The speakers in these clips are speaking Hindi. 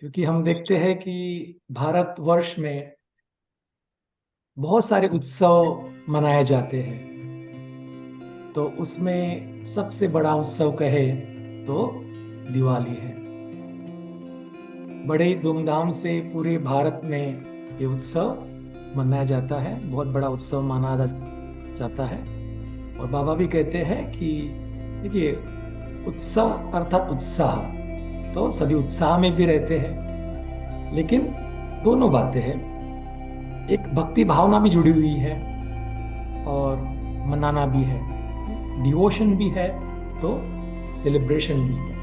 क्योंकि हम देखते हैं कि भारतवर्ष में बहुत सारे उत्सव मनाए जाते हैं। तो उसमें सबसे बड़ा उत्सव कहे तो दिवाली है। बड़े ही धूमधाम से पूरे भारत में ये उत्सव मनाया जाता है, बहुत बड़ा उत्सव माना जाता है। और बाबा भी कहते हैं कि देखिए, उत्सव अर्थात उत्साह, तो सभी उत्साह में भी रहते हैं, लेकिन दोनों बातें हैं। एक भक्ति भावना भी जुड़ी हुई है और मनाना भी है, डिवोशन भी है तो सेलिब्रेशन भी है।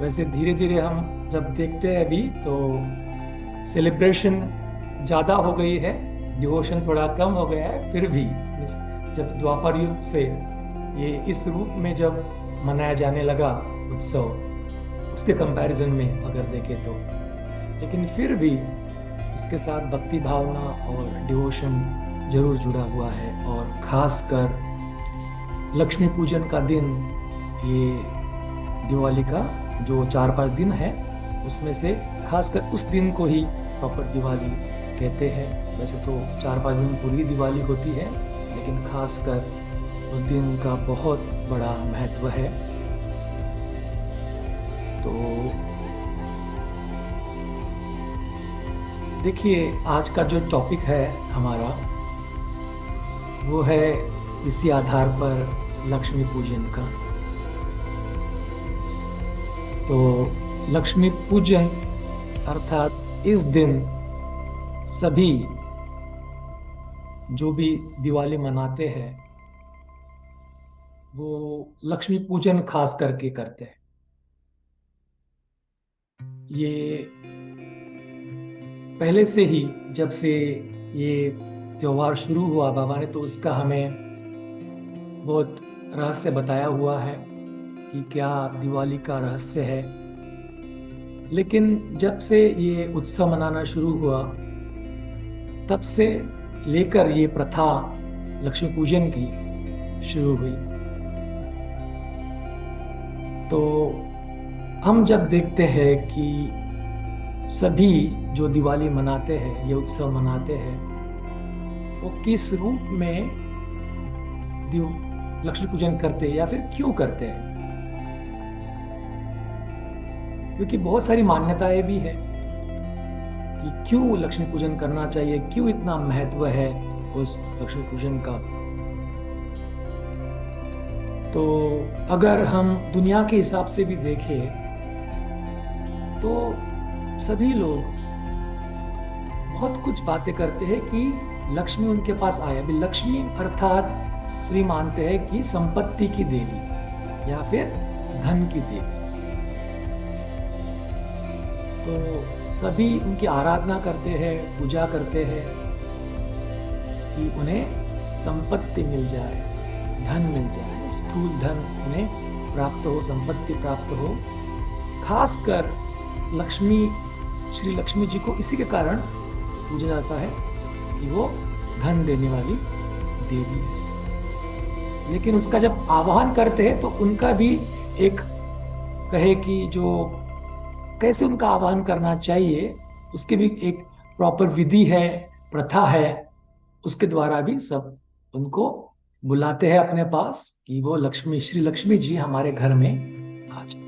वैसे धीरे धीरे हम जब देखते हैं अभी तो सेलिब्रेशन ज्यादा हो गई है, डिवोशन थोड़ा कम हो गया है। फिर भी जब द्वापर युग से ये इस रूप में जब मनाया जाने लगा उत्सव, उसके कंपैरिजन में अगर देखें तो, लेकिन फिर भी उसके साथ भक्ति भावना और डिवोशन जरूर जुड़ा हुआ है। और खासकर लक्ष्मी पूजन का दिन, ये दिवाली का जो 4-5 दिन है उसमें से खासकर उस दिन को ही प्रॉपर दिवाली कहते हैं। वैसे तो 4-5 दिन पूरी दिवाली होती है, लेकिन खासकर उस दिन का बहुत बड़ा महत्व है। तो देखिए, आज का जो टॉपिक है हमारा वो है इसी आधार पर लक्ष्मी पूजन का। तो लक्ष्मी पूजन अर्थात इस दिन सभी जो भी दिवाली मनाते हैं वो लक्ष्मी पूजन खास करके करते हैं। ये पहले से ही, जब से ये त्योहार शुरू हुआ बाबा ने तो उसका हमें बहुत रहस्य बताया हुआ है कि क्या दिवाली का रहस्य है। लेकिन जब से ये उत्सव मनाना शुरू हुआ तब से लेकर ये प्रथा लक्ष्मी पूजन की शुरू हुई। तो हम जब देखते हैं कि सभी जो दिवाली मनाते हैं, ये उत्सव मनाते हैं, वो किस रूप में लक्ष्मी पूजन करते हैं या फिर क्यों करते हैं, क्योंकि बहुत सारी मान्यताएं भी है कि क्यों लक्ष्मी पूजन करना चाहिए, क्यों इतना महत्व है उस लक्ष्मी पूजन का। तो अगर हम दुनिया के हिसाब से भी देखें तो सभी लोग बहुत कुछ बातें करते हैं कि लक्ष्मी उनके पास आए। अभी लक्ष्मी अर्थात सभी मानते हैं कि संपत्ति की देवी या फिर धन की देवी। तो सभी उनकी आराधना करते हैं, पूजा करते हैं कि उन्हें संपत्ति मिल जाए, धन मिल जाए, स्थूल धन उन्हें प्राप्त हो, संपत्ति प्राप्त हो। खासकर लक्ष्मी, श्री लक्ष्मी जी को इसी के कारण पूजा जाता है कि वो धन देने वाली देवी है। लेकिन उसका जब आवाहन करते हैं तो उनका भी एक कहे कि जो कैसे उनका आवाहन करना चाहिए, उसकी भी एक प्रॉपर विधि है, प्रथा है। उसके द्वारा भी सब उनको बुलाते हैं अपने पास कि वो लक्ष्मी, श्री लक्ष्मी जी हमारे घर में आ जाए।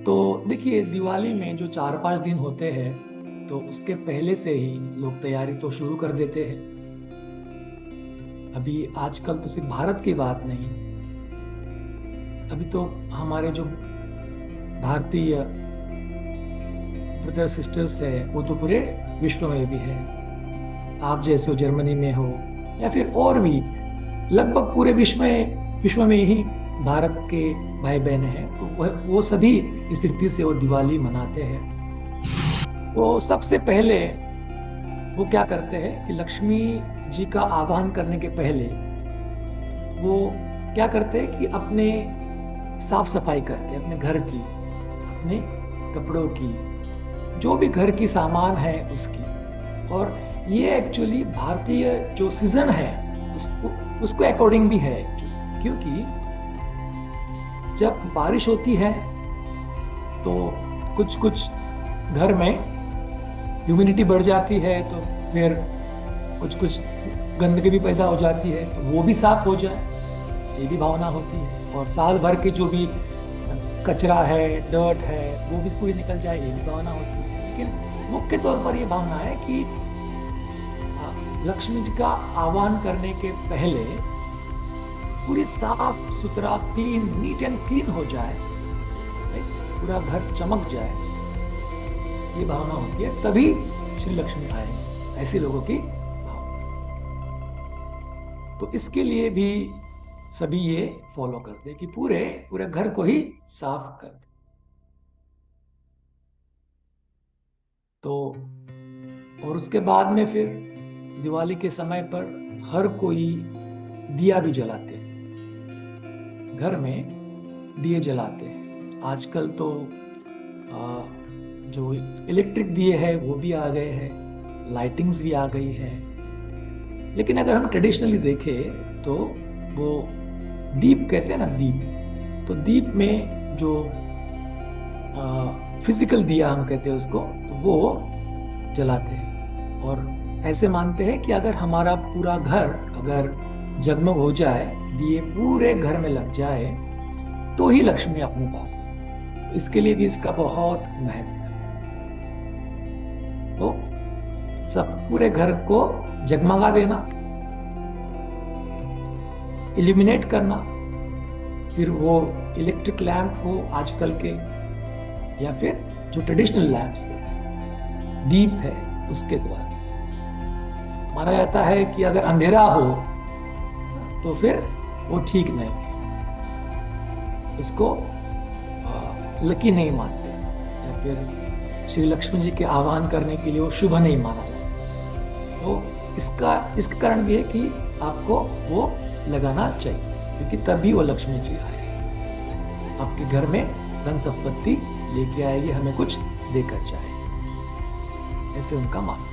तो देखिए, दिवाली में जो 4-5 दिन होते हैं तो उसके पहले से ही लोग तैयारी तो शुरू कर देते हैं। अभी आजकल तो सिर्फ भारत की बात नहीं, अभी तो हमारे जो भारतीय ब्रदर सिस्टर्स है वो तो पूरे विश्व में भी है। आप जैसे हो जर्मनी में हो या फिर और भी लगभग पूरे विश्व में ही भारत के भाई बहन हैं, तो वो सभी इस रीति से वो दिवाली मनाते हैं। वो सबसे पहले वो क्या करते हैं कि लक्ष्मी जी का आह्वान करने के पहले वो क्या करते हैं कि अपने साफ सफाई करके, अपने घर की, अपने कपड़ों की, जो भी घर की सामान है उसकी। और ये एक्चुअली भारतीय जो सीजन है उसको अकॉर्डिंग भी है एक्चुअली, क्योंकि जब बारिश होती है तो कुछ कुछ घर में ह्यूमिडिटी बढ़ जाती है, तो फिर कुछ कुछ गंदगी भी पैदा हो जाती है, तो वो भी साफ हो जाए, ये भी भावना होती है। और साल भर के जो भी कचरा है, डर्ट है, वो भी पूरी निकल जाए, ये भी भावना होती है। लेकिन मुख्य तौर पर ये भावना है कि लक्ष्मी जी का आह्वान करने के पहले पूरी साफ सुथरा, क्लीन, नीट एंड क्लीन हो जाए, पूरा घर चमक जाए, ये भावना होती है, तभी श्री लक्ष्मी आए, ऐसे लोगों की भावना। तो इसके लिए भी सभी ये फॉलो करते हैं कि पूरे पूरे घर को ही साफ कर दे। तो और उसके बाद में फिर दिवाली के समय पर हर कोई दिया भी जलाते हैं, घर में दिए जलाते हैं। आजकल तो जो इलेक्ट्रिक दिए है वो भी आ गए हैं, लाइटिंग्स भी आ गई है। लेकिन अगर हम ट्रेडिशनली देखें तो वो दीप कहते हैं ना, दीप, तो दीप में जो फिजिकल दिया हम कहते हैं उसको, तो वो जलाते हैं। और ऐसे मानते हैं कि अगर हमारा पूरा घर अगर जगमग हो जाए, दिए पूरे घर में लग जाए, तो ही लक्ष्मी अपने पास है। तो इसके लिए भी इसका बहुत महत्व है। तो सब पूरे घर को जगमगा देना, इल्यूमिनेट करना, फिर वो इलेक्ट्रिक लैंप हो आजकल के, या फिर जो ट्रेडिशनल लैंप्स है, दीप है, उसके द्वारा। माना जाता है कि अगर अंधेरा हो तो फिर वो ठीक नहीं है, उसको लकी नहीं मानते, या फिर श्री लक्ष्मी जी के आह्वान करने के लिए वो शुभ नहीं माना जाता। तो इसका कारण भी है कि आपको वो लगाना चाहिए, क्योंकि तभी वो लक्ष्मी जी आए, आपके घर में धन संपत्ति लेके आएगी, हमें कुछ देकर जाए, ऐसे उनका मानना।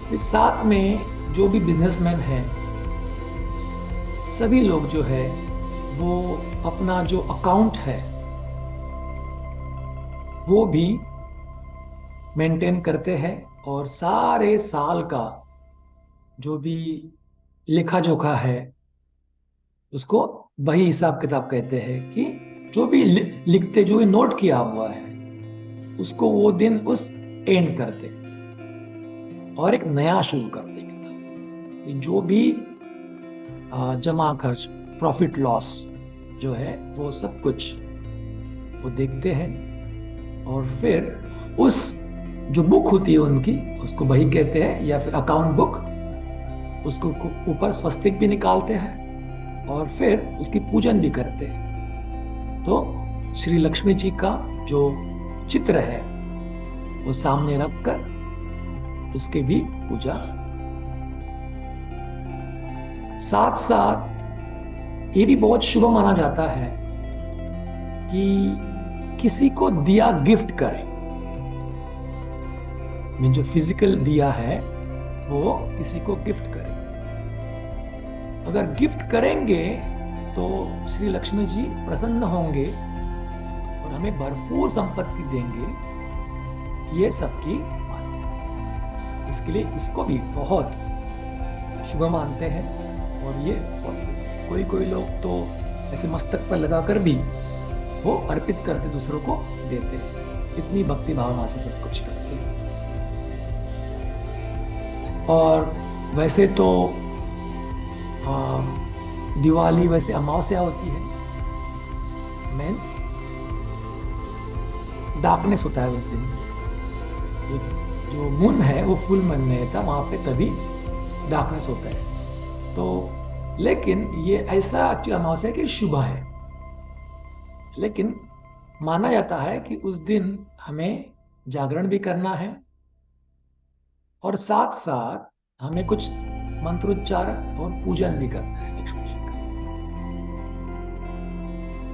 फिर साथ में जो भी बिजनेसमैन है, सभी लोग जो है वो अपना जो अकाउंट है वो भी मेंटेन करते हैं, और सारे साल का जो भी लेखा जोखा है उसको वही हिसाब किताब कहते हैं, कि जो भी लिखते, जो भी नोट किया हुआ है उसको वो दिन उस एंड करते और एक नया शुरू करते किताब। जो भी जमा खर्च, प्रॉफिट लॉस जो है वो सब कुछ वो देखते हैं, और फिर उस जो बुक होती है उनकी, उसको बही कहते हैं, या फिर अकाउंट बुक, उसको ऊपर स्वस्तिक भी निकालते हैं और फिर उसकी पूजन भी करते हैं। तो श्री लक्ष्मी जी का जो चित्र है वो सामने रखकर उसके भी पूजा। साथ साथ ये भी बहुत शुभ माना जाता है कि किसी को दिया गिफ्ट करें। जो फिजिकल दिया है वो किसी को गिफ्ट करें। अगर गिफ्ट करेंगे तो श्री लक्ष्मी जी प्रसन्न होंगे और हमें भरपूर संपत्ति देंगे, ये सबकी मान्यता। इसके लिए इसको भी बहुत शुभ मानते हैं। और ये कोई कोई लोग तो ऐसे मस्तक पर लगाकर भी वो अर्पित करके दूसरों को देते हैं, इतनी भक्ति भावना से सब कुछ करते हैं। और वैसे तो दिवाली वैसे अमावस्या होती है, मीन्स डार्कनेस होता है उस दिन, जो मून है वो फुल मून में रहता, वहां पे तभी डार्कनेस होता है। तो लेकिन ये ऐसा अमावस्या की शुभ है, लेकिन माना जाता है कि उस दिन हमें जागरण भी करना है, और साथ साथ हमें कुछ मंत्रोच्चार और पूजन भी करना है लक्ष्मी जी का।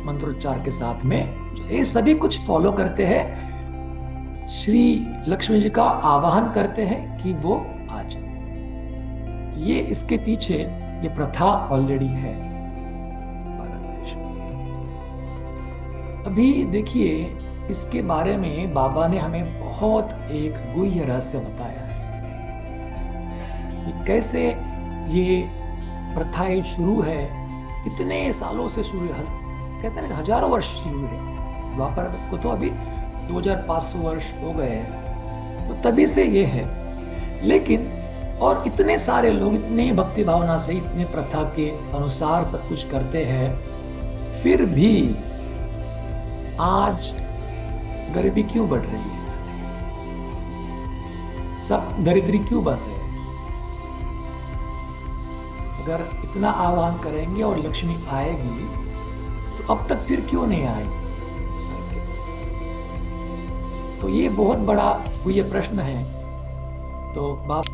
मंत्रोच्चार के साथ में ये सभी कुछ फॉलो करते हैं, श्री लक्ष्मी जी का आवाहन करते हैं कि वो आ जाए। ये इसके पीछे ये प्रथा ऑलरेडी है। अभी देखिए, इसके बारे में बाबा ने हमें बहुत एक गुह्य रहस्य बताया है कि कैसे ये प्रथाएं शुरू है, इतने सालों से शुरू है। कहते हैं ना, हजारों वर्ष शुरू है। द्वापर को तो अभी 2500 वर्ष हो गए हैं, तो तभी से ये है। लेकिन और इतने सारे लोग इतनी भक्ति भावना से, इतने प्रथा के अनुसार सब कुछ करते हैं, फिर भी आज गरीबी क्यों बढ़ रही है? सब दरिद्री क्यों बढ़ रहे हैं? अगर इतना आह्वान करेंगे और लक्ष्मी आएगी, तो अब तक फिर क्यों नहीं आएगी? तो ये बहुत बड़ा ये प्रश्न है। तो बाप